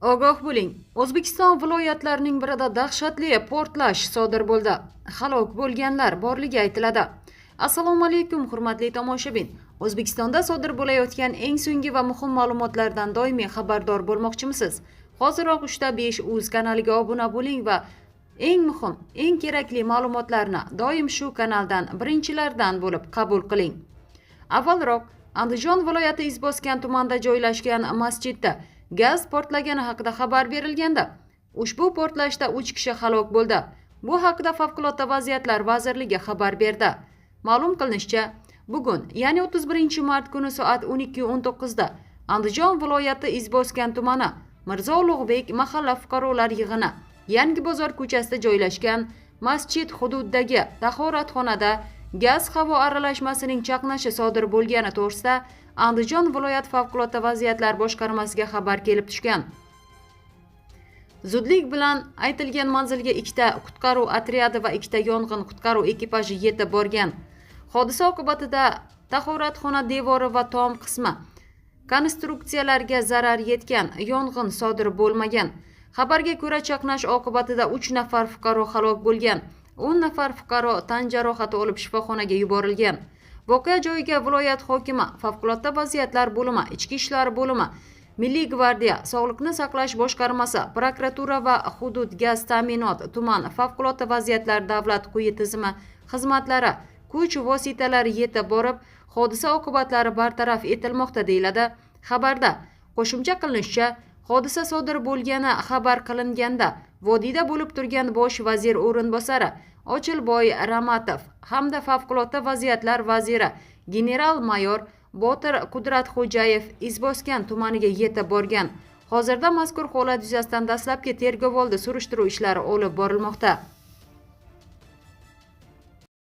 Ogoh bo'ling. O'zbekiston viloyatlarining birida dahshatli portlash sodir bo'ldi. Halok bo'lganlar borligi aytiladi. Assalomu alaykum, hurmatli tomoshabin. O'zbekistonda sodir bo'layotgan eng so'nggi va muhim ma'lumotlardan doimiy xabardor bo'lmoqchimisiz? Hoziroq 3:5 uz kanaliga obuna bo'ling va eng muhim, eng kerakli ma'lumotlarni doim shu kanaldan birinchilardan bo'lib qabul qiling. Avvalroq Andijon viloyati Izboskan tumanida joylashgan masjidda gaz portlagani haqida xabar berilganda, ushbu portlashda 3 kishi halok bo'ldi. Bu haqida Favqulodda vaziyatlar vazirligi xabar berdi. Ma'lum qilinishicha, bugun, ya'ni 31 mart kuni soat 12:19 da Andijon viloyati Izboskan tumani Mirzo Ulug'bek mahalla fuqarolar yig'ini Yangi bozor ko'chasida joylashgan masjid hududidagi tahoratxonada gaz havo aralashmasining chaqnashi sodir bo'lgani to'g'risida Andijon viloyat favqulodda vaziyatlar boshqarmasiga xabar kelib tushgan. Zudlik bilan aytilgan manzilga 2 ta qutqaruv otryadi va 2 ta yong'in qutqaruv ekipaji yetib borgan. Hodisa oqibatida tahoratxona devori va tom qismi konstruksiyalarga zarar yetgan, yong'in sodir bo'lmagan. Xabarga ko'ra, chaqnash oqibatida 3 nafar fuqaro halok bo'lgan. 10 nafar fuqaro tan jarohati olib shifoxonaga yuborilgan. Voqea joyiga viloyat hokimi, favqulodda vaziyatlar bo'limi, ichki ishlar bo'limi, Milliy gvardiya, Sog'liqni saqlash boshqarmasi, prokuratura va hudud gaz ta'minot, tuman favqulodda vaziyatlar davlat quyi tizimi xizmatlari, kuch vositalari yetib borib, hodisa oqibatlari bartaraf etilmoqda deyiladi xabarda. Qo'shimcha qilinishicha, hodisa sodir bo'lgani xabar qilinganda vodiyda bo'lib turgan bosh vazir o'rinbosari Ochilboy Ramatov hamda favqulodda vaziyatlar vaziri general-mayor Botir Qudratxo'jayev Izboskan tumaniga yetib borgan. Hozirda mazkur holat yuzasidan dastlabki tergov oldi surishtiruv ishlari olib borilmoqda.